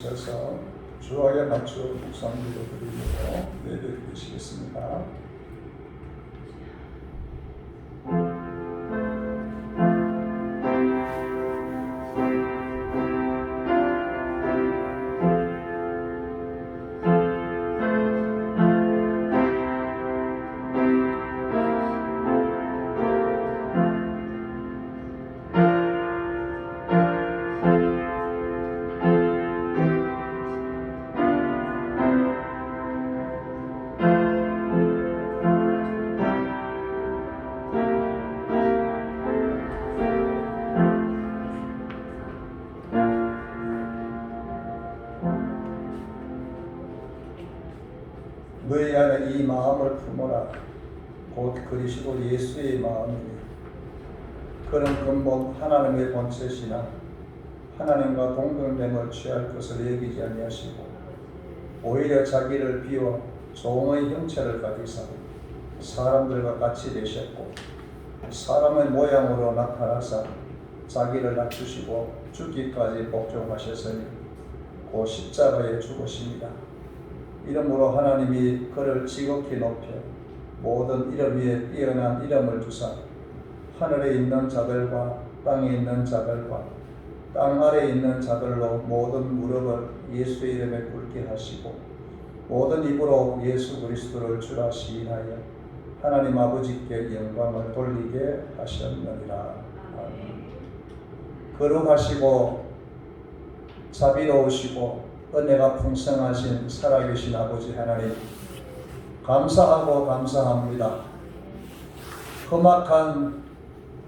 서 주와의 맞추어 묵상기도 드리고 내려드리시겠습니다. 너희 안에 이 마음을 품어라. 곧 그리스도 예수의 마음이니 그는 근본 하나님의 본체시나 하나님과 동등됨을 취할 것을 여기지 아니하시고 오히려 자기를 비워 종의 형체를 가지사 사람들과 같이 되셨고 사람의 모양으로 나타나사 자기를 낮추시고 죽기까지 복종하셨으니 곧 십자가에 죽으십니다. 이러므로 하나님이 그를 지극히 높여 모든 이름 위에 뛰어난 이름을 주사 하늘에 있는 자들과 땅에 있는 자들과 땅 아래에 있는 자들로 모든 무릎을 예수 이름에 꿇게 하시고 모든 입으로 예수 그리스도를 주라 시인하여 하나님 아버지께 영광을 돌리게 하셨느니라. 아멘. 거룩하시고 자비로우시고 은혜가 풍성하신 살아계신 아버지 하나님, 감사하고 감사합니다. 험악한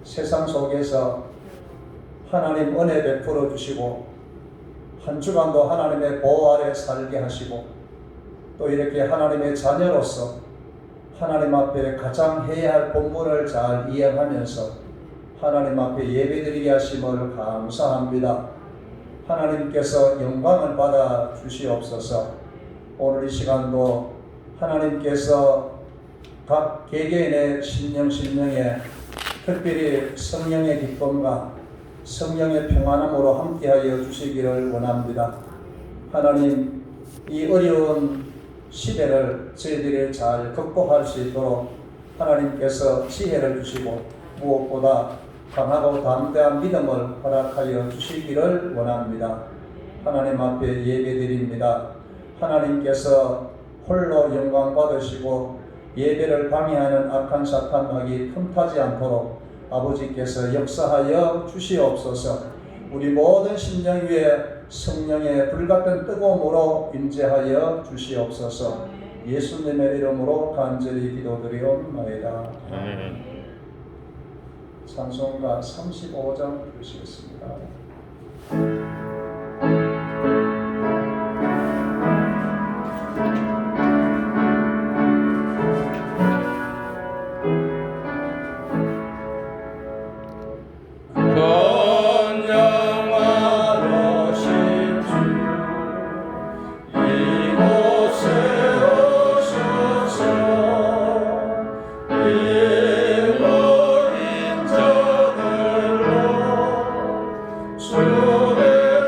세상 속에서 하나님 은혜 베풀어 주시고 한 주간도 하나님의 보호 아래 살게 하시고 또 이렇게 하나님의 자녀로서 하나님 앞에 가장 해야 할 본분을 잘 이행하면서 하나님 앞에 예배드리게 하심을 감사합니다. 하나님께서 영광을 받아 주시옵소서. 오늘 이 시간도 하나님께서 각 개개인의 심령에 특별히 성령의 기쁨과 성령의 평안함으로 함께하여 주시기를 원합니다. 하나님, 이 어려운 시대를 저희들이 잘 극복할 수 있도록 하나님께서 지혜를 주시고 무엇보다 강하고 담대한 믿음을 허락하여 주시기를 원합니다. 하나님 앞에 예배드립니다. 하나님께서 홀로 영광 받으시고 예배를 방해하는 악한 사탄막이 틈타지 않도록 아버지께서 역사하여 주시옵소서. 우리 모든 심령 위에 성령의 불같은 뜨거움으로 임재하여 주시옵소서. 예수님의 이름으로 간절히 기도드리옵나이다. 찬송가 35장 부르시겠습니다. 주의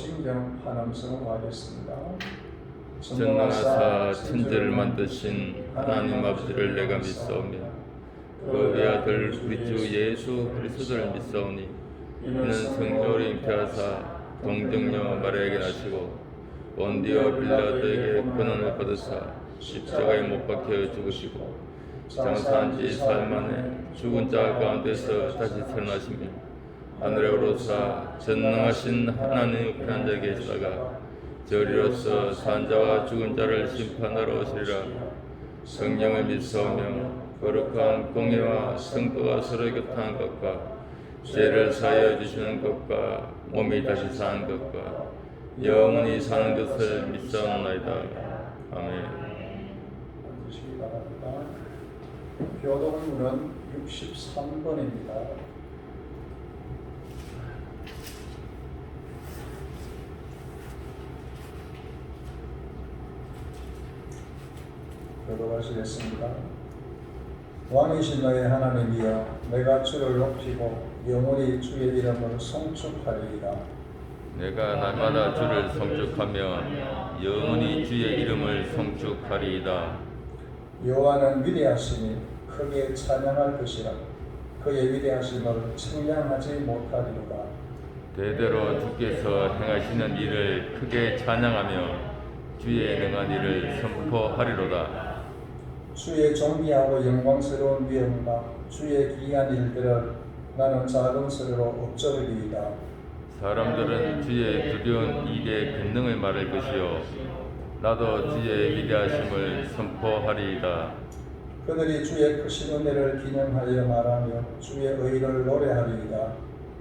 사도신경 한음성으로 하겠습니다. 전능하사 천지를 만드신 하나님 아버지를 내가 믿사오며 그 외아들 우리 주 예수 그리스도를 믿사오니 이는 성령으로 잉태하사 동정녀 마리아에게 나시고 본디오 빌라도에게 고난을 받으사 십자가에 못 박혀 죽으시고 장사한 지 사흘 만에 죽은 자 가운데서 다시 태어나시며 하늘에 오르사 전능하신 하나님 우편한 자에 계시다가 저리로서 산 자와 죽은 자를 심판하러 오시리라. 성령을 믿사오며 거룩한 공예와 성도가 서로 교통한 것과 죄를 사하여 주시는 것과 몸이 다시 사는 것과 영원히 사는 것을 믿사옵나이다. 아멘. 앉으시기 바랍니다. 교동문은 63번입니다. 교독하시겠습니다. 왕이신 너의 하나님이여, 내가 주를 높이고 영원히 주의 이름을 송축하리이다. 내가 날마다 주를 송축하며 영원히 주의 이름을 송축하리이다. 여호와는 위대하시니 크게 찬양할 것이라. 그의 위대하심을 측량하지 못하리로다. 대대로 주께서 행하시는 일을 크게 찬양하며 주의 능한 일을 선포하리로다. 주의 존귀하고 영광스러운 위엄과 주의 기이한 일들을 나는 작은 소리로 엎조르리이다. 사람들은 주의 두려운 일의 권능을 말할 것이요 나도 주의 위대하심을 선포하리이다. 그들이 주의 크신 은혜를 기념하여 말하며 주의 의를 노래하리이다.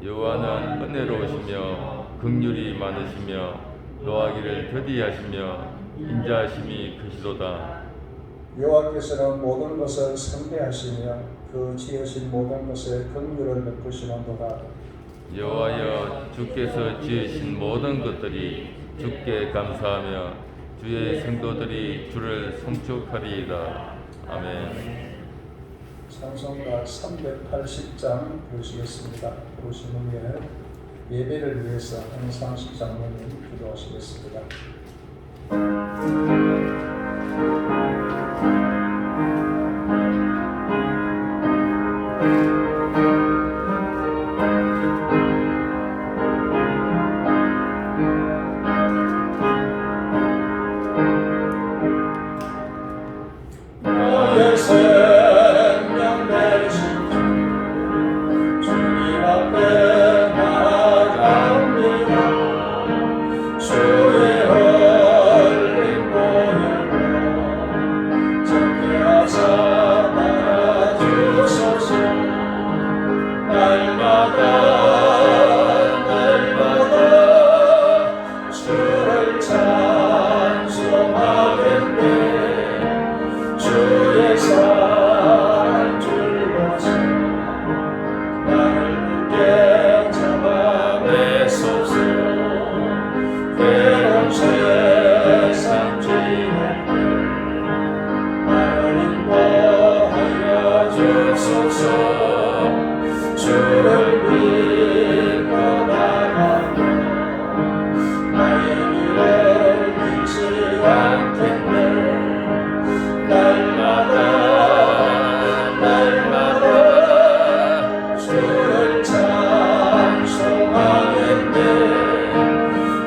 여호와는 은혜로우시며 긍휼이 많으시며 노하기를 더디하시며 인자하심이 크시도다. 여호와께서는 모든 것을 선대하시며 그 지으신 모든 것에 긍휼을 베푸시는도다. 여호와여, 주께서 지으신 모든 것들이 주께 감사하며 주의 성도들이 주를 송축하리이다. 아멘. 찬송가 380장 보시겠습니다. 보신 후에 예배를 위해서 한상식 장로님 기도하시겠습니다.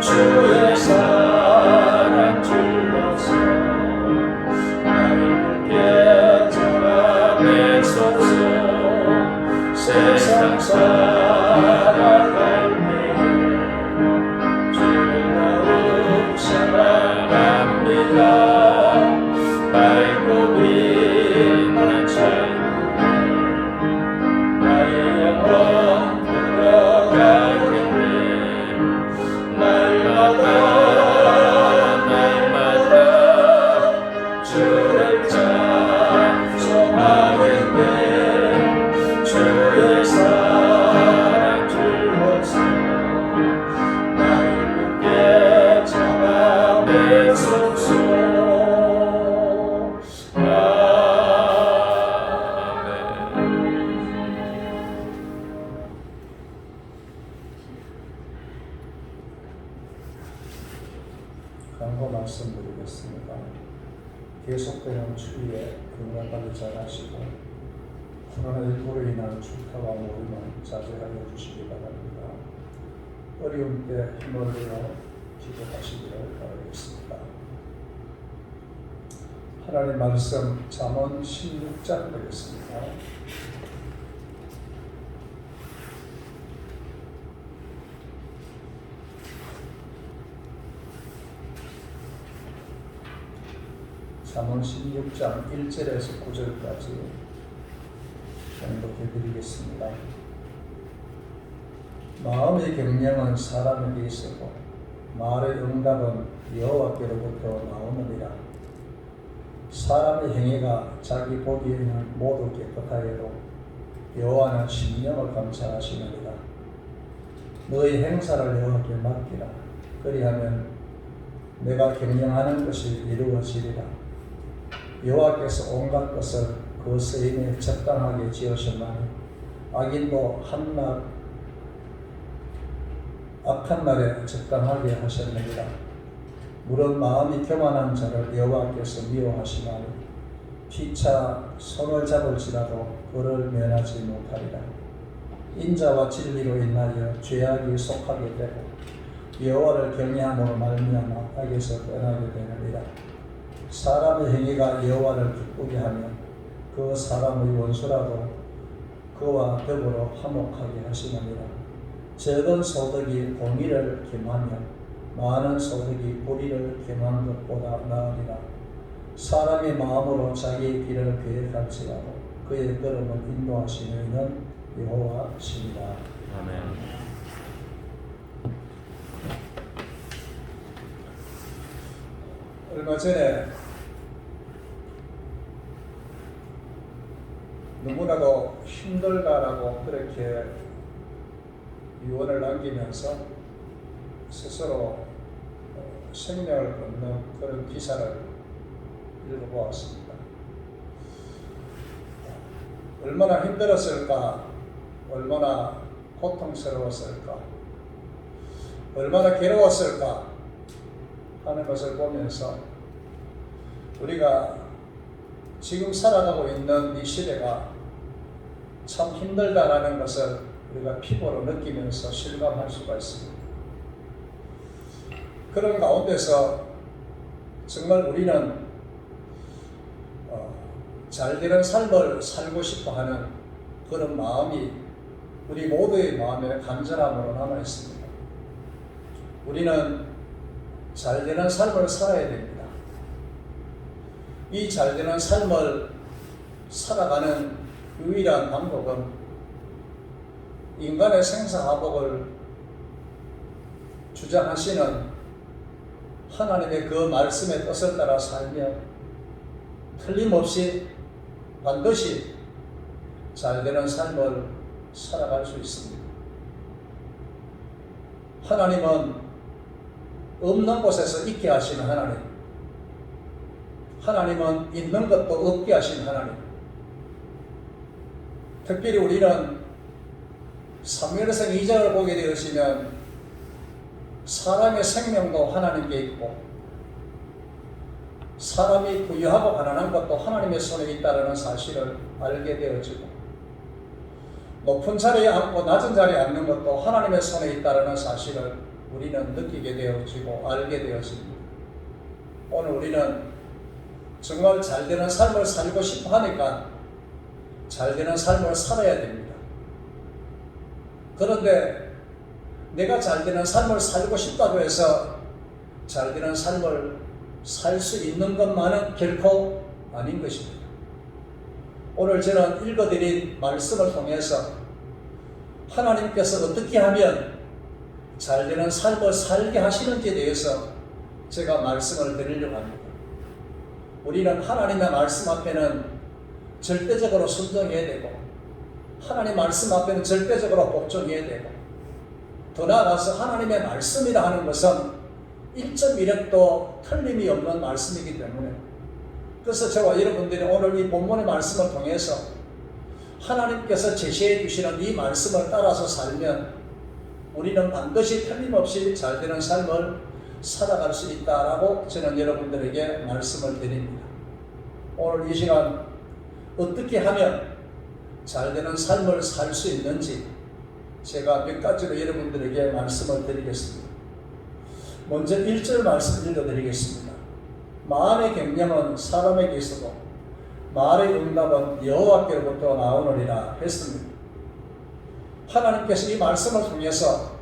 주의 사랑 강고 말씀드리겠습니다. 계속되는 추위에 건강관리 잘하시고 코로나19로 인한 출타와 모임은 자제하여 주시기 바랍니다. 어려운 때 힘을 내어 기도하시기를 바라겠습니다. 하나님 말씀 잠언 16장 되겠습니다. 잠언 16장 1절에서 9절까지 봉독해 드리겠습니다. 마음의 경영은 사람에게 있었고 말의 응답은 여호와께로부터 나오느니라. 사람의 행위가 자기 보기에는 모두 깨끗하여도 여호와는 심령을 감찰하시느니라. 너의 행사를 여호와께 맡기라. 그리하면 내가 경영하는 것이 이루어지리라. 여호와께서 온갖 것을 그 세임에 적당하게 지으셨나니 악인도 악한 날에 적당하게 하셨느니라. 물은 마음이 교만한 자를 여호와께서 미워하시나니 피차 손을 잡을지라도 그를 면하지 못하리라. 인자와 진리로 인하여 죄악이 속하게 되고 여호와를 경외함으로 말미암아 악에서 떠나게 되느니라. 사람의 행위가 여호와를 기쁘게 하면 그 사람의 원수라도 그와 더불어 화목하게 하시느니라. 적은 소득이 공의를 겸하며 많은 소득이 불의를 겸한 것보다 나으리라. 사람의 마음으로 자기의 길을 계획할지라도 그의 걸음을 인도하시는 이는 여호와시니라. 아멘. 얼마 전에 너무나도 힘들다라고 그렇게 유언을 남기면서 스스로 생명을 끊는 그런 기사를 읽어보았습니다. 얼마나 힘들었을까, 얼마나 고통스러웠을까, 얼마나 괴로웠을까 하는 것을 보면서 우리가 지금 살아가고 있는 이 시대가 참 힘들다라는 것을 우리가 피부로 느끼면서 실감할 수가 있습니다. 그런 가운데서 정말 우리는 잘되는 삶을 살고 싶어하는 그런 마음이 우리 모두의 마음에 간절함으로 남아 있습니다. 우리는 잘되는 삶을 살아야 됩니다. 이 잘되는 삶을 살아가는 유일한 방법은 인간의 생사화복을 주장하시는 하나님의 그 말씀의 뜻을 따라 살면 틀림없이 반드시 잘되는 삶을 살아갈 수 있습니다. 하나님은 없는 곳에서 있게 하시는 하나님, 하나님은 있는 것도 없게 하신 하나님. 특별히 우리는 사무엘상 2장을 보게 되시면 사람의 생명도 하나님께 있고 사람이 부유하고 가난한 것도 하나님의 손에 있다는 사실을 알게 되어지고 높은 자리에 앉고 낮은 자리에 앉는 것도 하나님의 손에 있다는 사실을 우리는 느끼게 되어지고 알게 되었습니다. 오늘 우리는 정말 잘되는 삶을 살고 싶어 하니까 잘되는 삶을 살아야 됩니다. 그런데 내가 잘되는 삶을 살고 싶다고 해서 잘되는 삶을 살 수 있는 것만은 결코 아닌 것입니다. 오늘 저는 읽어드린 말씀을 통해서 하나님께서 어떻게 하면 잘되는 삶을 살게 하시는지에 대해서 제가 말씀을 드리려고 합니다. 우리는 하나님의 말씀 앞에는 절대적으로 순종해야 되고 하나님 말씀 앞에는 절대적으로 복종해야 되고 더 나아가서 하나님의 말씀이라 하는 것은 1.1획도 틀림이 없는 말씀이기 때문에 그래서 저와 여러분들이 오늘 이 본문의 말씀을 통해서 하나님께서 제시해 주시는 이 말씀을 따라서 살면 우리는 반드시 틀림없이 잘되는 삶을 살아갈 수 있다라고 저는 여러분들에게 말씀을 드립니다. 오늘 이 시간 어떻게 하면 잘 되는 삶을 살 수 있는지 제가 몇 가지로 여러분들에게 말씀을 드리겠습니다. 먼저 1절 말씀 읽어드리겠습니다. 마음의 경영은 사람에게 있어도 말의 응답은 여호와께로부터 나오느니라 했습니다. 하나님께서 이 말씀을 통해서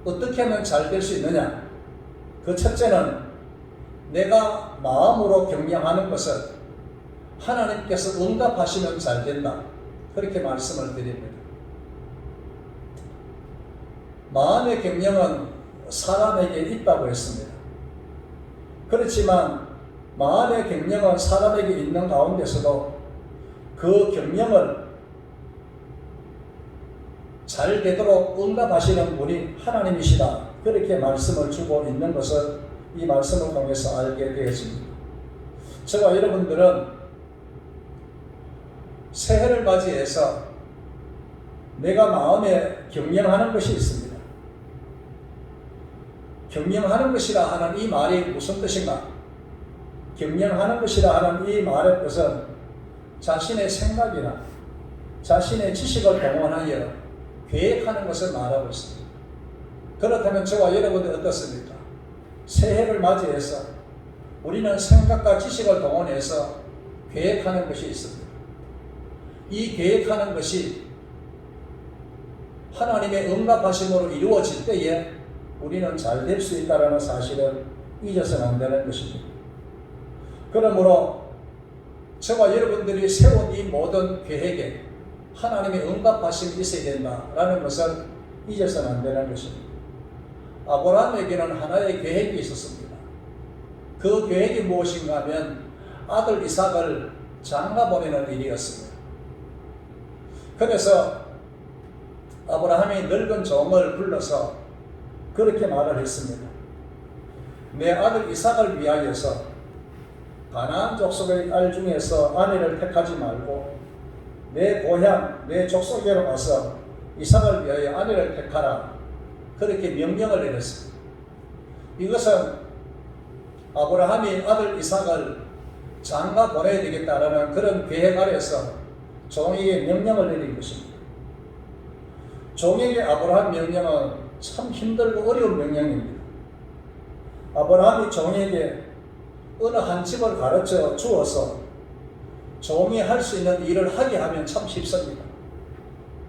어떻게 하면 잘 될 수 있느냐? 그 첫째는 내가 마음으로 경영하는 것을 하나님께서 응답하시면 잘 된다. 그렇게 말씀을 드립니다. 마음의 경영은 사람에게 있다고 했습니다. 그렇지만 마음의 경영은 사람에게 있는 가운데서도 그 경영을 잘 되도록 응답하시는 분이 하나님이시다. 그렇게 말씀을 주고 있는 것을 이 말씀을 통해서 알게 되었습니다. 저와 여러분들은 새해를 맞이해서 내가 마음에 경영하는 것이 있습니다. 경영하는 것이라 하는 이 말이 무슨 뜻인가? 경영하는 것이라 하는 이 말의 뜻은 자신의 생각이나 자신의 지식을 동원하여 계획하는 것을 말하고 있습니다. 그렇다면 저와 여러분들 어떻습니까? 새해를 맞이해서 우리는 생각과 지식을 동원해서 계획하는 것이 있습니다. 이 계획하는 것이 하나님의 응답하심으로 이루어질 때에 우리는 잘 될 수 있다는 사실을 잊어서는 안 되는 것입니다. 그러므로 저와 여러분들이 세운 이 모든 계획에 하나님의 응답하심이 있어야 된다라는 것을 잊어서는 안 되는 것입니다. 아브라함에게는 하나의 계획이 있었습니다. 그 계획이 무엇인가 하면 아들 이삭을 장가 보내는 일이었습니다. 그래서 아브라함이 늙은 종을 불러서 그렇게 말을 했습니다. 내 아들 이삭을 위하여서 가나안 족속의 딸 중에서 아내를 택하지 말고 내 고향, 내 족속에로 가서 이삭을 위하여 아내를 택하라. 그렇게 명령을 내렸습니다. 이것은 아브라함이 아들 이삭을 장가 보내야 되겠다라는 그런 계획 아래서 종에게 명령을 내린 것입니다. 종에게 아브라함 명령은 참 힘들고 어려운 명령입니다. 아브라함이 종에게 어느 한 집을 가르쳐 주어서 종이 할 수 있는 일을 하게 하면 참 쉽습니다.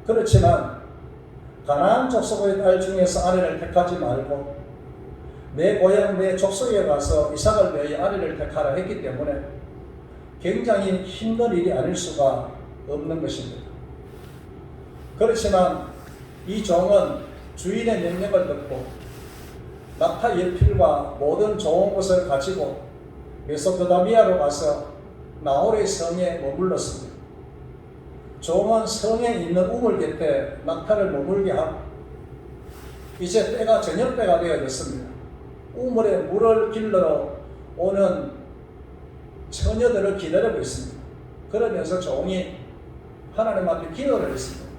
그렇지만 가나안 족속의 딸 중에서 아내를 택하지 말고 내 고향 내 족속에 가서 이삭을 위하여 아내를 택하라 했기 때문에 굉장히 힘든 일이 아닐 수가 없는 것입니다. 그렇지만 이 종은 주인의 명령을 듣고 낙타 연필과 모든 좋은 것을 가지고 메소포타미아로 가서 나홀의 성에 머물렀습니다. 종은 성에 있는 우물 곁에 낙타를 머물게 하고 이제 때가 저녁 때가 되어졌습니다. 우물에 물을 길러 오는 처녀들을 기다리고 있습니다. 그러면서 종이 하나님 앞에 기도를 했습니다.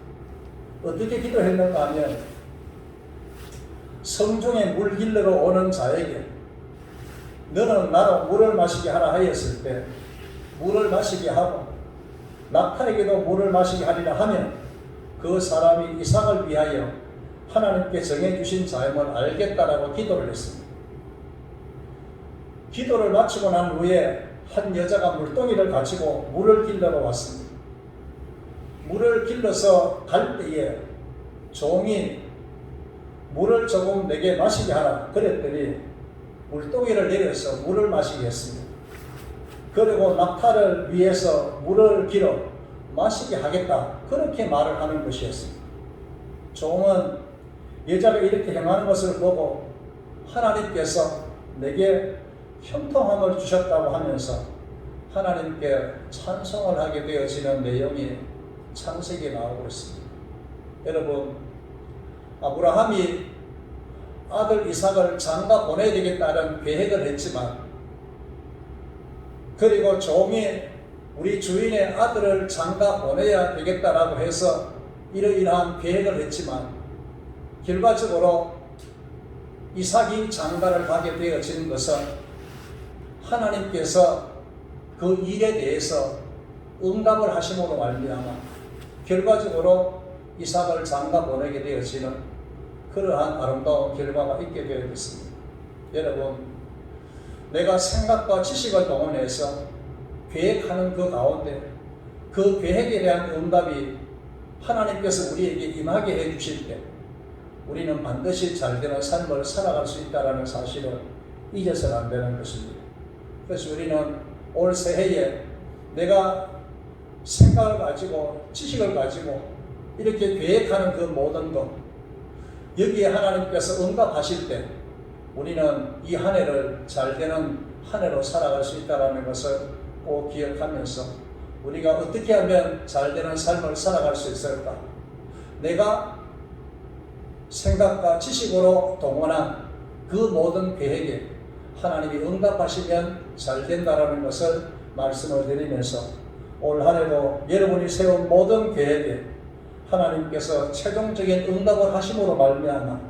어떻게 기도했는가 하면 성중에 물 길러 오는 자에게 너는 나로 물을 마시게 하라 하였을 때 물을 마시게 하고 낙타에게도 물을 마시게 하리라 하면 그 사람이 이삭을 위하여 하나님께 정해주신 자임을 알겠다라고 기도를 했습니다. 기도를 마치고 난 후에 한 여자가 물동이를 가지고 물을 길러러 왔습니다. 물을 길러서 갈 때에 종이 물을 조금 내게 마시게 하라 그랬더니 물동이를 내려서 물을 마시게 했습니다. 그리고 낙타를 위해서 물을 길어 마시게 하겠다 그렇게 말을 하는 것이었습니다. 종은 여자가 이렇게 행하는 것을 보고 하나님께서 내게 형통함을 주셨다고 하면서 하나님께 찬송을 하게 되어지는 내용이 창세기에 나오고 있습니다. 여러분, 아브라함이 아들 이삭을 장가 보내야 되겠다는 계획을 했지만 그리고 종이 우리 주인의 아들을 장가 보내야 되겠다라고 해서 이러이러한 계획을 했지만 결과적으로 이삭이 장가를 가게 되어진 것은 하나님께서 그 일에 대해서 응답을 하심으로 말미암아 결과적으로 이삭을 장가 보내게 되어지는 그러한 아름다운 결과가 있게 되었습니다. 여러분, 내가 생각과 지식을 동원해서 계획하는 그 가운데 그 계획에 대한 응답이 하나님께서 우리에게 임하게 해주실 때 우리는 반드시 잘되는 삶을 살아갈 수 있다는 사실을 잊어서는 안 되는 것입니다. 그래서 우리는 올 새해에 내가 생각을 가지고 지식을 가지고 이렇게 계획하는 그 모든 것, 여기에 하나님께서 응답하실 때 우리는 이 한 해를 잘되는 한 해로 살아갈 수 있다는 것을 꼭 기억하면서 우리가 어떻게 하면 잘되는 삶을 살아갈 수 있을까? 내가 생각과 지식으로 동원한 그 모든 계획에 하나님이 응답하시면 잘된다는 것을 말씀을 드리면서 올 한 해도 여러분이 세운 모든 계획에 하나님께서 최종적인 응답을 하심으로 말미암아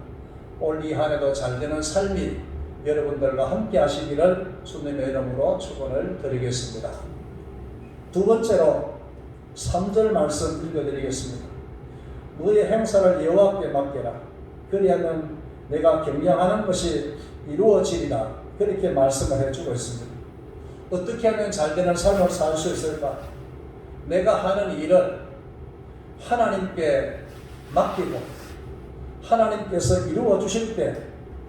올 이 한 해도 잘되는 삶이 여러분들과 함께 하시기를 주님의 이름으로 축원을 드리겠습니다. 두 번째로 3절 말씀 읽어드리겠습니다. 너의 행사를 여호와께 맡겨라. 그리하면 내가 경영하는 것이 이루어지리라. 그렇게 말씀을 해주고 있습니다. 어떻게 하면 잘되는 삶을 살 수 있을까? 내가 하는 일을 하나님께 맡기고 하나님께서 이루어 주실 때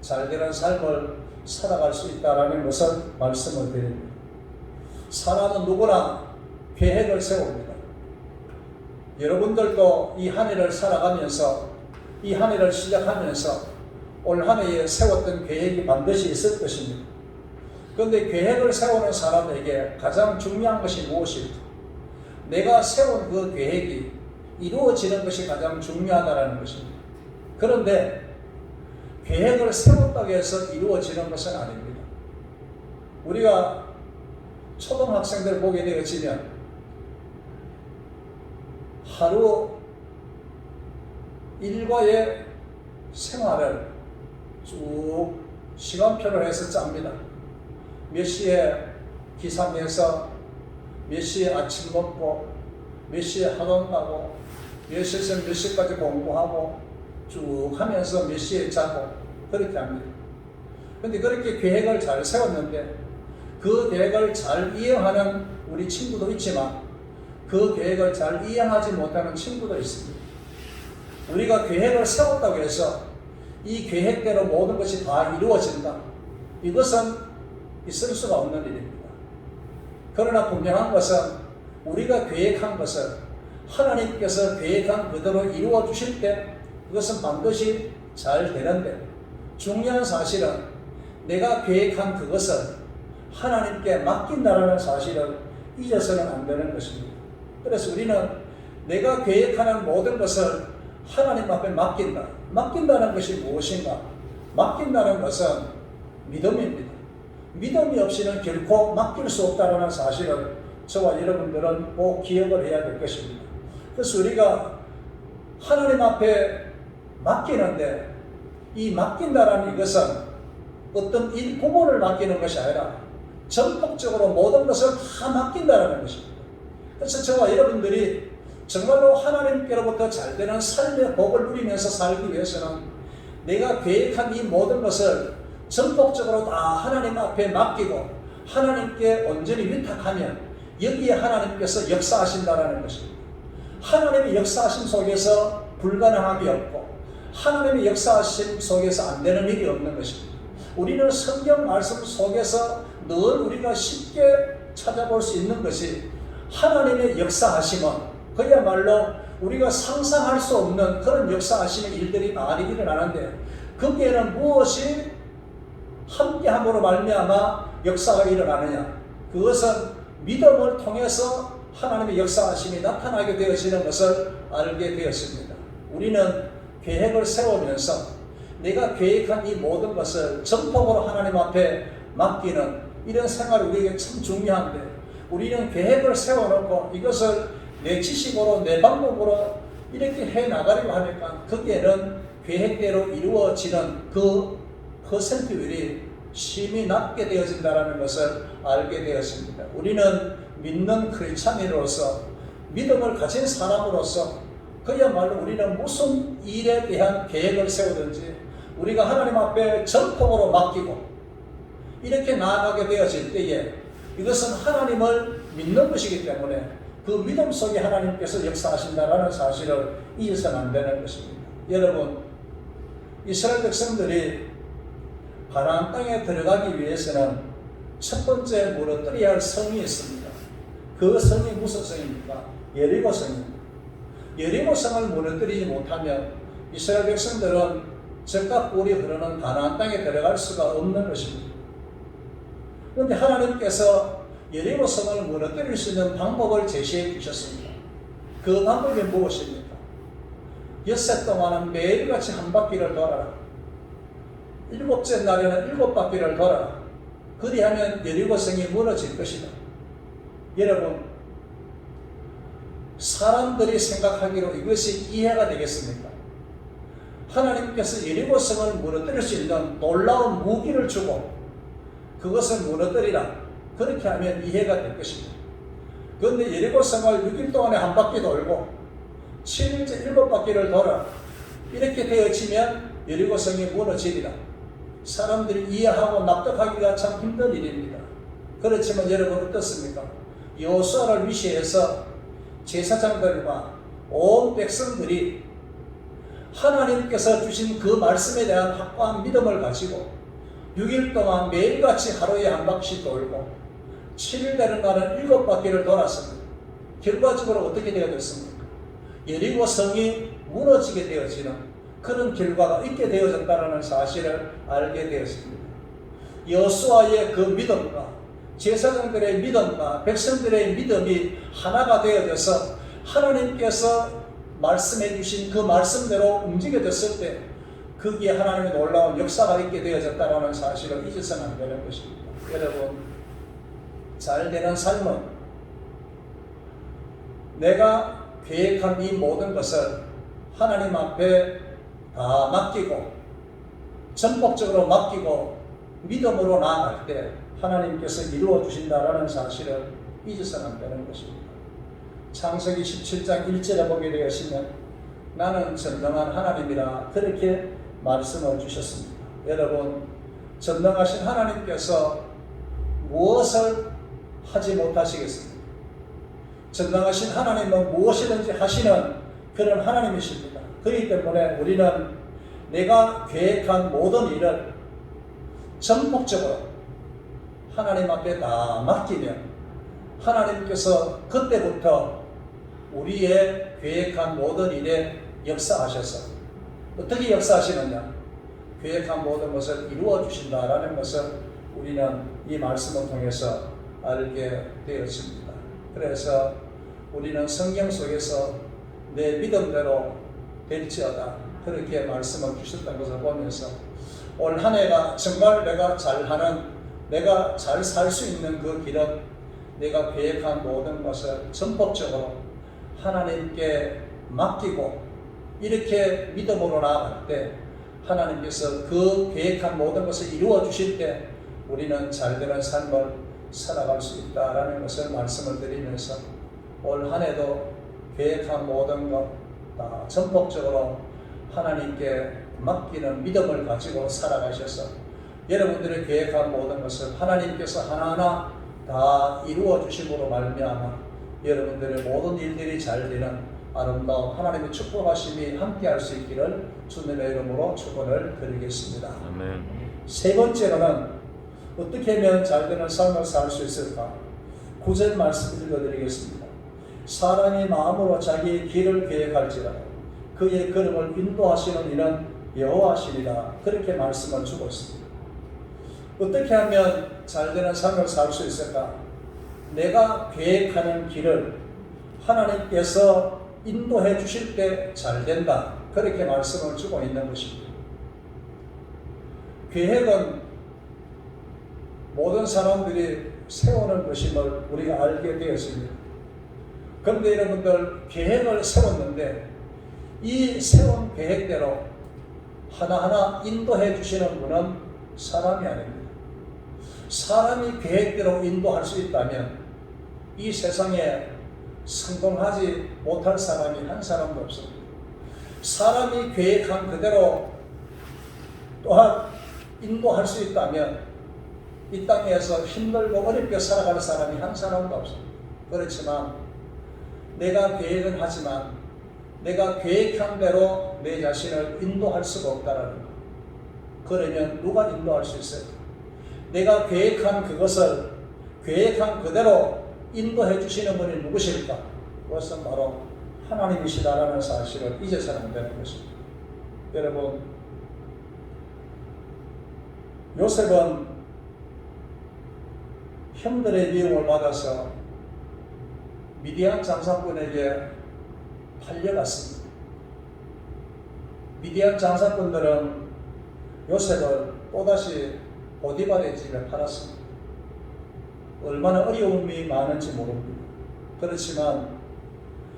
잘되는 삶을 살아갈 수 있다는 것을 말씀을 드립니다. 사람은 누구나 계획을 세웁니다. 여러분들도 이 한 해를 살아가면서 이 한 해를 시작하면서 올 한 해에 세웠던 계획이 반드시 있을 것입니다. 그런데 계획을 세우는 사람에게 가장 중요한 것이 무엇일까? 내가 세운 그 계획이 이루어지는 것이 가장 중요하다는 것입니다. 그런데 계획을 세웠다고 해서 이루어지는 것은 아닙니다. 우리가 초등학생들 보게 되어지면 하루 일과의 생활을 쭉 시간표를 해서 짭니다. 몇 시에 기상해서 몇 시에 아침 먹고 몇 시에 학원 가고 몇 시에서 몇 시까지 공부하고 쭉 하면서 몇 시에 자고 그렇게 합니다. 그런데 그렇게 계획을 잘 세웠는데 그 계획을 잘 이행하는 우리 친구도 있지만 그 계획을 잘 이행하지 못하는 친구도 있습니다. 우리가 계획을 세웠다고 해서 이 계획대로 모든 것이 다 이루어진다. 이것은 있을 수가 없는 일입니다. 그러나 분명한 것은 우리가 계획한 것을 하나님께서 계획한 그대로 이루어 주실 때 그것은 반드시 잘 되는데 중요한 사실은 내가 계획한 그것을 하나님께 맡긴다는 사실을 잊어서는 안 되는 것입니다. 그래서 우리는 내가 계획하는 모든 것을 하나님 앞에 맡긴다. 맡긴다는 것이 무엇인가? 맡긴다는 것은 믿음입니다. 믿음이 없이는 결코 맡길 수 없다는 사실을 저와 여러분들은 꼭 기억을 해야 될 것입니다. 그래서 우리가 하나님 앞에 맡기는데 이 맡긴다라는 이것은 어떤 일 부분을 맡기는 것이 아니라 전폭적으로 모든 것을 다 맡긴다라는 것입니다. 그래서 저와 여러분들이 정말로 하나님께로부터 잘되는 삶의 복을 누리면서 살기 위해서는 내가 계획한 이 모든 것을 전폭적으로 다 하나님 앞에 맡기고 하나님께 온전히 위탁하면 여기에 하나님께서 역사하신다라는 것입니다. 하나님의 역사하심 속에서 불가능함이 없고 하나님의 역사하심 속에서 안 되는 일이 없는 것입니다. 우리는 성경 말씀 속에서 늘 우리가 쉽게 찾아볼 수 있는 것이 하나님의 역사하심은 그야말로 우리가 상상할 수 없는 그런 역사하심의 일들이 많이 일어나는데 거기에는 무엇이 함께함으로 말미암아 역사가 일어나느냐? 그것은 믿음을 통해서 하나님의 역사하심이 나타나게 되어지는 것을 알게 되었습니다. 우리는 계획을 세우면서 내가 계획한 이 모든 것을 전폭으로 하나님 앞에 맡기는 이런 생활이 우리에게 참 중요한데 우리는 계획을 세워놓고 이것을 내 지식으로 내 방법으로 이렇게 해나가려고 하니까 거기에는 계획대로 이루어지는 그 퍼센트율이 심히 낮게 되어진다는 것을 알게 되었습니다. 우리는 믿는 크리스찬으로서 믿음을 가진 사람으로서 그야말로 우리는 무슨 일에 대한 계획을 세우든지 우리가 하나님 앞에 전폭으로 맡기고 이렇게 나아가게 되어질 때에 이것은 하나님을 믿는 것이기 때문에 그 믿음 속에 하나님께서 역사하신다는 사실을 잊어서는 안 되는 것입니다. 여러분, 이스라엘 백성들이 가나안 땅에 들어가기 위해서는 첫 번째 무너뜨려야 할 성이 있습니다. 그 성이 무슨 성입니까? 여리고 성입니다. 여리고 성을 무너뜨리지 못하면 이스라엘 백성들은 젖과 꿀이 흐르는 가나안 땅에 들어갈 수가 없는 것입니다. 그런데 하나님께서 여리고 성을 무너뜨릴 수 있는 방법을 제시해 주셨습니다. 그 방법이 무엇입니까? 엿새 동안은 매일같이 한 바퀴를 돌아라. 일곱째 날에는 7바퀴를 돌아라. 그리하면 여리고 성이 무너질 것이다. 여러분, 사람들이 생각하기로 이것이 이해가 되겠습니까? 하나님께서 여리고 성을 무너뜨릴 수 있는 놀라운 무기를 주고 그것을 무너뜨리라. 그렇게 하면 이해가 될 것입니다. 그런데 여리고 성을 6일 동안에 한 바퀴 돌고 7일째 7바퀴를 돌아 이렇게 되어지면 여리고 성이 무너지리라. 사람들이 이해하고 납득하기가 참 힘든 일입니다. 그렇지만 여러분 어떻습니까? 여호수아를 위시해서 제사장들과 온 백성들이 하나님께서 주신 그 말씀에 대한 확고한 믿음을 가지고 6일 동안 매일같이 하루에 한 바퀴씩 돌고 7일 되는 날은 7바퀴를 돌았습니다. 결과적으로 어떻게 되어졌습니까? 여리고 성이 무너지게 되어지는 그런 결과가 있게 되어졌다는 사실을 알게 되었습니다. 여호수아의 그 믿음과 제사장들의 믿음과 백성들의 믿음이 하나가 되어져서 하나님께서 말씀해 주신 그 말씀대로 움직여졌을 때 거기에 하나님의 놀라운 역사가 있게 되어졌다는 사실을 잊어서는 안 되는 것입니다. 여러분, 잘 되는 삶은 내가 계획한 이 모든 것을 하나님 앞에 다 맡기고 전폭적으로 맡기고 믿음으로 나아갈 때 하나님께서 이루어 주신다라는 사실을 잊어서는 안 되는 것입니다. 창세기 17장 1절에 보게 되었으면 나는 전능한 하나님이라 그렇게 말씀을 주셨습니다. 여러분, 전능하신 하나님께서 무엇을 하지 못하시겠습니까? 전능하신 하나님은 무엇이든지 하시는 그런 하나님이십니다. 그렇기 때문에 우리는 내가 계획한 모든 일을 전폭적으로 하나님 앞에 다 맡기면 하나님께서 그때부터 우리의 계획한 모든 일에 역사하셔서 어떻게 역사하시느냐? 계획한 모든 것을 이루어 주신다라는 것을 우리는 이 말씀을 통해서 알게 되었습니다. 그래서 우리는 성경 속에서 내 믿음대로 될지어다 그렇게 말씀을 주셨던 것을 보면서 올 한 해가 정말 내가 잘하는, 내가 잘 살 수 있는 그 길은 내가 계획한 모든 것을 전폭적으로 하나님께 맡기고 이렇게 믿음으로 나아갈 때 하나님께서 그 계획한 모든 것을 이루어 주실 때 우리는 잘되는 삶을 살아갈 수 있다라는 것을 말씀을 드리면서 올 한 해도 계획한 모든 것 다 전폭적으로 하나님께 맡기는 믿음을 가지고 살아가셔서 여러분들의 계획한 모든 것을 하나님께서 하나하나 다 이루어 주심으로 말미암아 여러분들의 모든 일들이 잘 되는 아름다운 하나님의 축복하심이 함께할 수 있기를 주님의 이름으로 축원을 드리겠습니다. 아멘. 세 번째로는 어떻게 하면 잘되는 삶을 살 수 있을까? 9절 말씀 읽어드리겠습니다. 사람이 마음으로 자기의 길을 계획할지라도 그의 걸음을 인도하시는 이는 여호와시니라 그렇게 말씀을 주고 있습니다. 어떻게 하면 잘되는 삶을 살 수 있을까? 내가 계획하는 길을 하나님께서 인도해 주실 때 잘된다 그렇게 말씀을 주고 있는 것입니다. 계획은 모든 사람들이 세우는 것임을 우리가 알게 되었습니다. 그런데 여러분들 계획을 세웠는데 이 세운 계획대로 하나하나 인도해 주시는 분은 사람이 아닙니다. 사람이 계획대로 인도할 수 있다면 이 세상에 성공하지 못할 사람이 한 사람도 없습니다. 사람이 계획한 그대로 또한 인도할 수 있다면 이 땅에서 힘들고 어렵게 살아가는 사람이 한 사람도 없습니다. 그렇지만 내가 계획은 하지만 내가 계획한 대로 내 자신을 인도할 수가 없다라는 것. 그러면 누가 인도할 수 있어요? 내가 계획한 그것을 계획한 그대로 인도해 주시는 분이 누구실까? 그것은 바로 하나님이시다라는 사실을 잊어서는 안 되는 것입니다. 여러분, 요셉은 형들의 미움을 받아서 미디안 장사꾼에게 팔려갔습니다. 미디안 장사꾼들은 요셉을 또다시 보디발의 집에 팔았습니다. 얼마나 어려움이 많은지 모릅니다. 그렇지만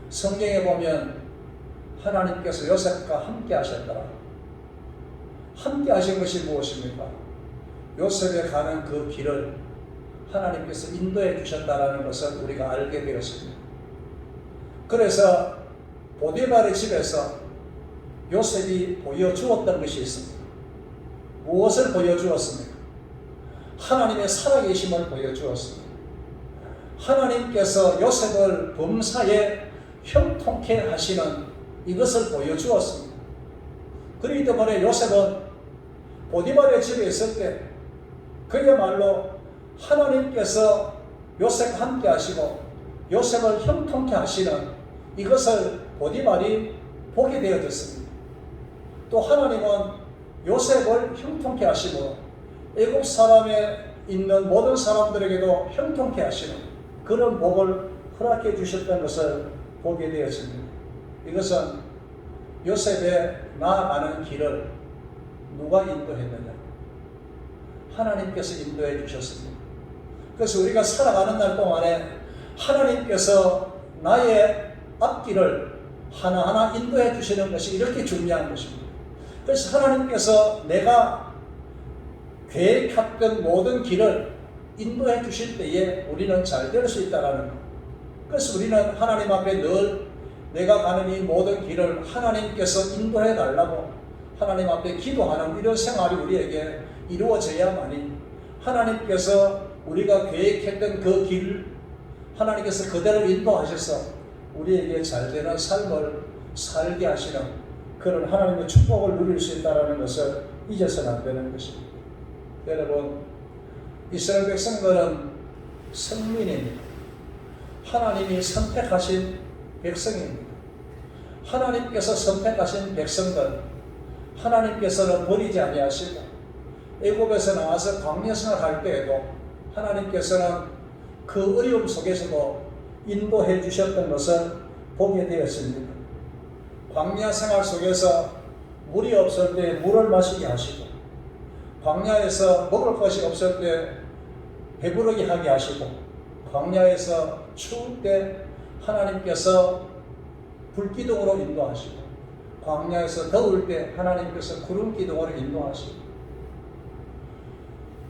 성경에 보면 하나님께서 요셉과 함께 하셨더라. 함께 하신 것이 무엇입니까? 요셉에 가는 그 길을 하나님께서 인도해 주셨다는 것을 우리가 알게 되었습니다. 그래서 보디발의 집에서 요셉이 보여주었던 것이 있습니다. 무엇을 보여주었습니까? 하나님의 살아계심을 보여주었습니다. 하나님께서 요셉을 범사에 형통케 하시는 이것을 보여주었습니다. 그렇기 때문에 요셉은 보디발의 집에 있을 때 그야말로 하나님께서 요셉과 함께 하시고 요셉을 형통케 하시는 이것을 보디발이 보게 되어졌습니다. 또 하나님은 요셉을 형통케 하시고 애굽 사람에 있는 모든 사람들에게도 형통케 하시는 그런 복을 허락해 주셨던 것을 보게 되었습니다. 이것은 요셉의 나아가는 길을 누가 인도했느냐? 하나님께서 인도해 주셨습니다. 그래서 우리가 살아가는 날 동안에 하나님께서 나의 앞길을 하나하나 인도해 주시는 것이 이렇게 중요한 것입니다. 그래서 하나님께서 내가 계획했던 모든 길을 인도해 주실 때에 우리는 잘 될 수 있다는 것. 그래서 우리는 하나님 앞에 늘 내가 가는 이 모든 길을 하나님께서 인도해 달라고 하나님 앞에 기도하는 이런 생활이 우리에게 이루어져야만이 하나님께서 우리가 계획했던 그 길 하나님께서 그대로 인도하셔서 우리에게 잘 되는 삶을 살게 하시는 그런 하나님의 축복을 누릴 수 있다는 것을 잊어서는 안 되는 것입니다. 여러분, 이스라엘 백성들은 성민입니다. 하나님이 선택하신 백성입니다. 하나님께서 선택하신 백성들, 하나님께서는 버리지 아니하시고 애굽에서 나와서 광야 생활할 때에도 하나님께서는 그 어려움 속에서도 인도해 주셨던 것을 보게 되었습니다. 광야 생활 속에서 물이 없을 때 물을 마시게 하시고 광야에서 먹을 것이 없을 때 배부르게 하게 하시고 광야에서 추울 때 하나님께서 불기둥으로 인도하시고 광야에서 더울 때 하나님께서 구름기둥으로 인도하시고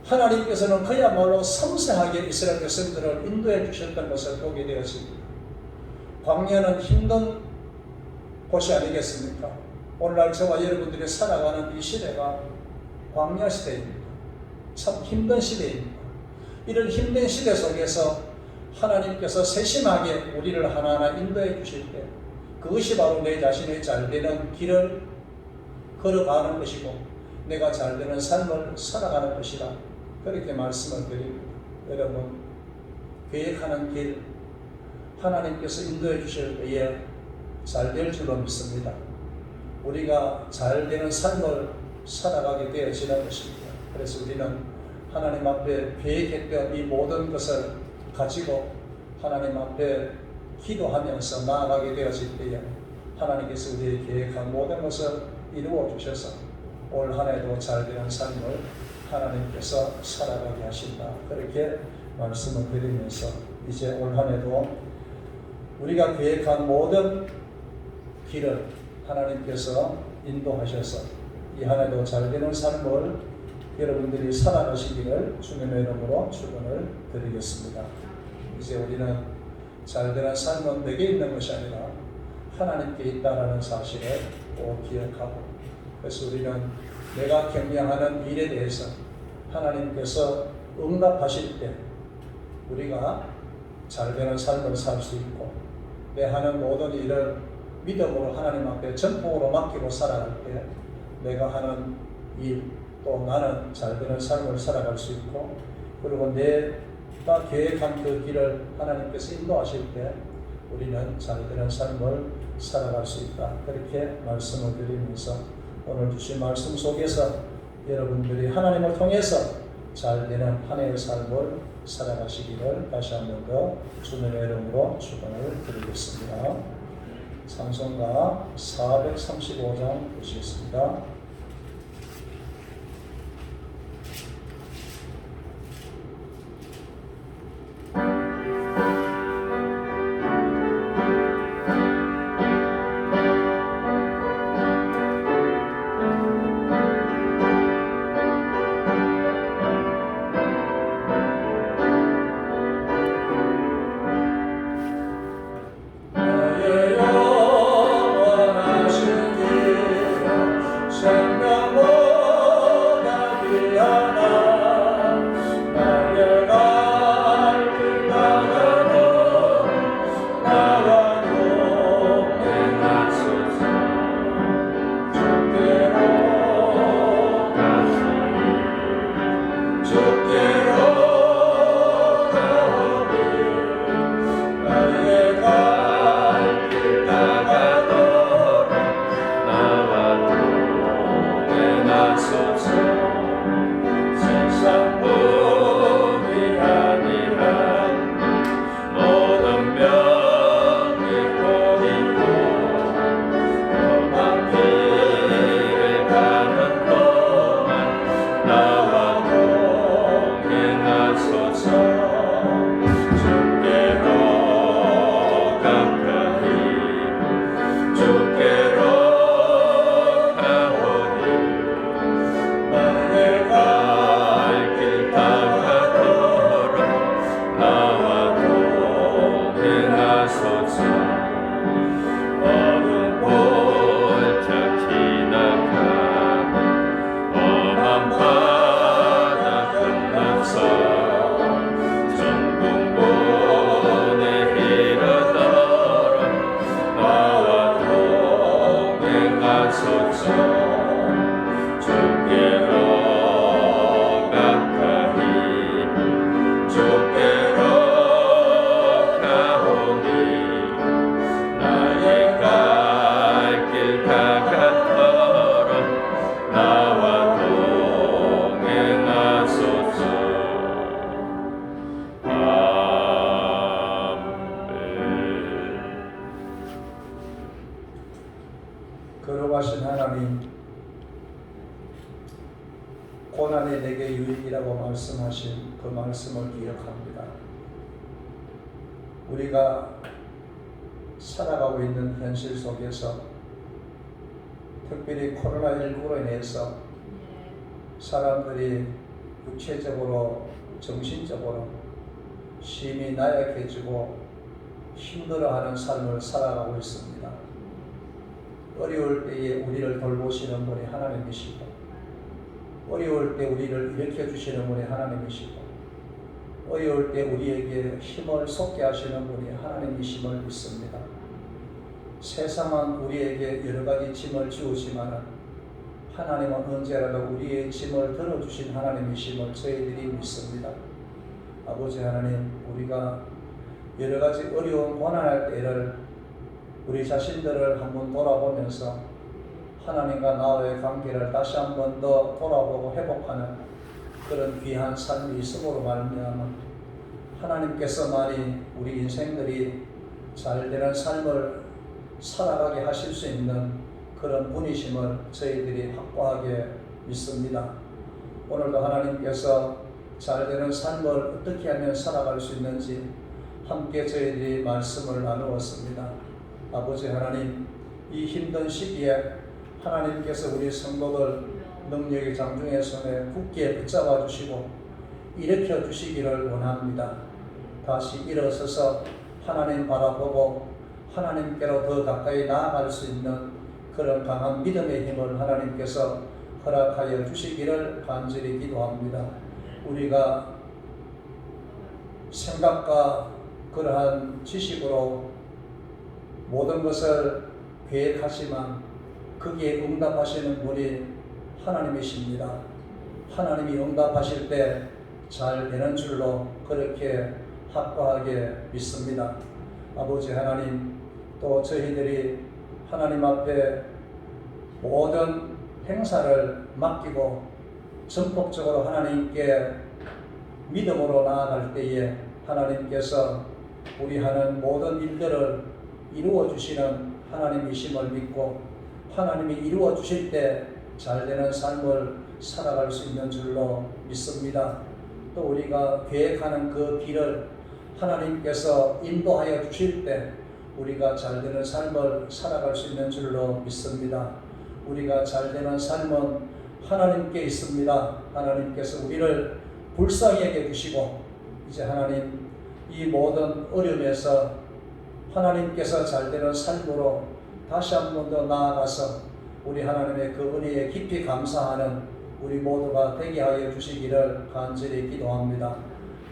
하나님께서는 그야말로 섬세하게 이스라엘 백성들을 인도해 주셨던 것을 보게 되었습니다. 광야는 힘든 곳이 아니겠습니까? 오늘날 저와 여러분들이 살아가는 이 시대가 광야 시대입니다. 참 힘든 시대입니다. 이런 힘든 시대 속에서 하나님께서 세심하게 우리를 하나하나 인도해 주실 때 그것이 바로 내 자신의 잘되는 길을 걸어가는 것이고 내가 잘되는 삶을 살아가는 것이다. 그렇게 말씀을 드립니다. 여러분, 계획하는 길 하나님께서 인도해 주실 때에 잘될 줄로 믿습니다. 우리가 잘되는 삶을 살아가게 되어지는 것입니다. 그래서 우리는 하나님 앞에 계획했던 이 모든 것을 가지고 하나님 앞에 기도하면서 나아가게 되어질 때에 하나님께서 우리의 계획한 모든 것을 이루어 주셔서 올 한 해도 잘되는 삶을 하나님께서 살아가게 하신다. 그렇게 말씀을 드리면서 이제 올 한 해도 우리가 계획한 모든 길을 하나님께서 인도하셔서 이 한 해도 잘되는 삶을 여러분들이 살아가시기를 주님의 이름으로 축원을 드리겠습니다. 이제 우리는 잘되는 삶은 내게 있는 것이 아니라 하나님께 있다라는 사실을 꼭 기억하고, 그래서 우리는 내가 경영하는 일에 대해서 하나님께서 응답하실 때 우리가 잘되는 삶을 살 수 있고, 내 하는 모든 일을 믿음으로 하나님 앞에 전폭으로 맡기고 살아갈 때 내가 하는 일, 또 나는 잘되는 삶을 살아갈 수 있고, 그리고 내가 계획한 그 길을 하나님께서 인도하실 때 우리는 잘되는 삶을 살아갈 수 있다. 그렇게 말씀을 드리면서 오늘 주신 말씀 속에서 여러분들이 하나님을 통해서 잘되는 한 해의 삶을 살아가시기를 다시 한 번 더 주님의 이름으로 축원을 드리겠습니다. 찬송가 435장 보시겠습니다. 거룩하신 하나님, 고난이 내게 유익이라고 말씀하신 그 말씀을 기억합니다. 우리가 살아가고 있는 현실 속에서 특별히 코로나19로 인해서 사람들이 육체적으로, 정신적으로 심히 나약해지고 힘들어하는 삶을 살아가고 있습니다. 어려울 때에 우리를 돌보시는 분이 하나님이시고, 어려울 때 우리를 일으켜 주시는 분이 하나님이시고, 어려울 때 우리에게 힘을 솟게 하시는 분이 하나님이심을 믿습니다. 세상은 우리에게 여러 가지 짐을 지우지만 하나님은 언제라도 우리의 짐을 들어주신 하나님이심을 저희들이 믿습니다. 아버지 하나님, 우리가 여러 가지 어려운 고난할 때를 우리 자신들을 한번 돌아보면서 하나님과 나와의 관계를 다시 한번 더 돌아보고 회복하는 그런 귀한 삶이 있음으로 말미암아 하나님께서만이 우리 인생들이 잘되는 삶을 살아가게 하실 수 있는 그런 분이심을 저희들이 확고하게 믿습니다. 오늘도 하나님께서 잘되는 삶을 어떻게 하면 살아갈 수 있는지 함께 저희들이 말씀을 나누었습니다. 아버지 하나님, 이 힘든 시기에 하나님께서 우리 성도들 능력의 장중의 손에 굳게 붙잡아 주시고 일으켜 주시기를 원합니다. 다시 일어서서 하나님 바라보고 하나님께로 더 가까이 나아갈 수 있는 그런 강한 믿음의 힘을 하나님께서 허락하여 주시기를 간절히 기도합니다. 우리가 생각과 그러한 지식으로 모든 것을 계획하지만 거기에 응답하시는 분이 하나님이십니다. 하나님이 응답하실 때 잘 되는 줄로 그렇게 확고하게 믿습니다. 아버지 하나님, 또 저희들이 하나님 앞에 모든 행사를 맡기고 전폭적으로 하나님께 믿음으로 나아갈 때에 하나님께서 우리 하는 모든 일들을 이루어 주시는 하나님이심을 믿고 하나님이 이루어 주실 때 잘되는 삶을 살아갈 수 있는 줄로 믿습니다. 또 우리가 계획하는 그 길을 하나님께서 인도하여 주실 때 우리가 잘되는 삶을 살아갈 수 있는 줄로 믿습니다. 우리가 잘되는 삶은 하나님께 있습니다. 하나님께서 우리를 불쌍히 여겨주시고 이제 하나님 이 모든 어려움에서 하나님께서 잘되는 삶으로 다시 한 번 더 나아가서 우리 하나님의 그 은혜에 깊이 감사하는 우리 모두가 되게 하여 주시기를 간절히 기도합니다.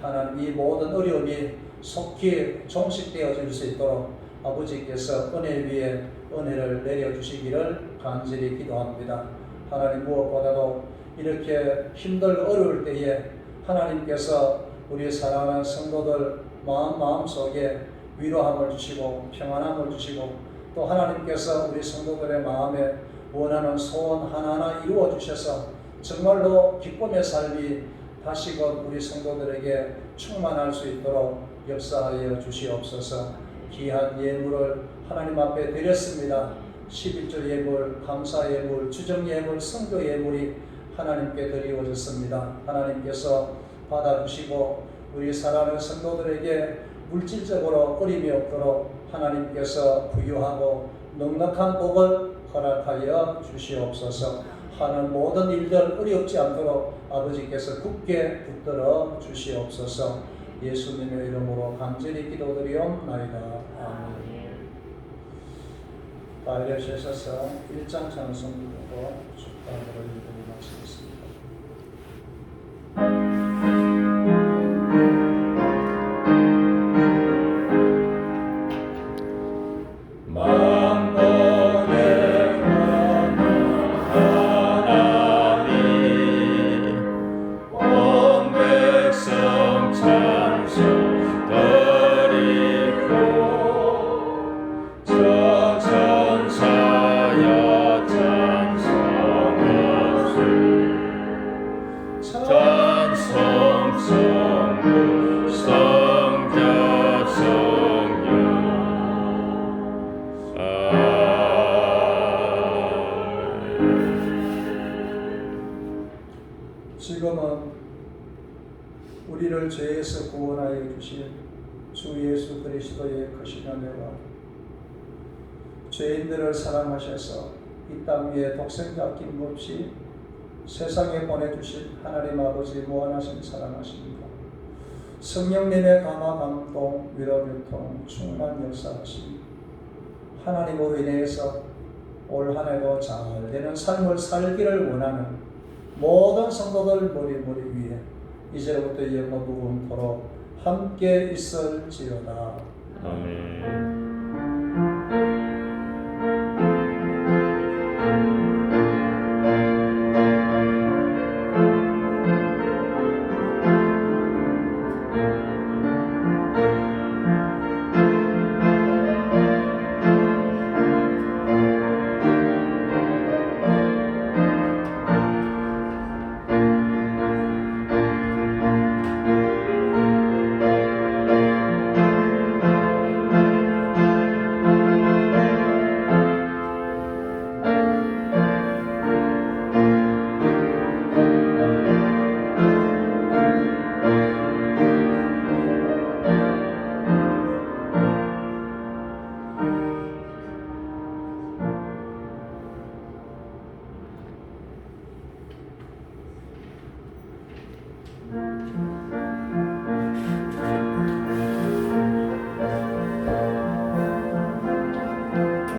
하나님 이 모든 어려움이 속히 종식되어질 수 있도록 아버지께서 은혜 위에 은혜를 내려주시기를 간절히 기도합니다. 하나님 무엇보다도 이렇게 힘들고 어려울 때에 하나님께서 우리 사랑하는 성도들 마음속에 위로함을 주시고 평안함을 주시고 또 하나님께서 우리 성도들의 마음에 원하는 소원 하나하나 이루어 주셔서 정말로 기쁨의 삶이 다시금 우리 성도들에게 충만할 수 있도록 역사하여 주시옵소서. 귀한 예물을 하나님 앞에 드렸습니다. 11조 예물, 감사 예물, 주정 예물, 성교 예물이 하나님께 드리워졌습니다. 하나님께서 받아주시고 우리 사랑하는 성도들에게 물질적으로 어림이 없도록 하나님께서 부유하고 넉넉한 복을 허락하여 주시옵소서. 하는 모든 일들 어렵지 않도록 아버지께서 굳게 붙들어 주시옵소서. 예수님의 이름으로 간절히 기도드리옵나이다. 아멘. 다이렉트에서 1장 찬송 부르고 축단으로 읽음을 마치겠습니다. 지금은 우리를 죄에서 구원하여 주신 주 예수 그리스도의 크신 은혜와 죄인들을 사랑하셔서 이 땅 위에 독생자 아낌없이 세상에 보내주신 하나님 아버지 무한하신 사랑하십니다. 성령님의 감화 감동 위로 교통 충만 역사하신 하나님으로 인해서 올 한 해도 잘되는 삶을 살기를 원하는 모든 성도들 머리 위에 이제부터 영원토록 함께 있을지어다. 아멘.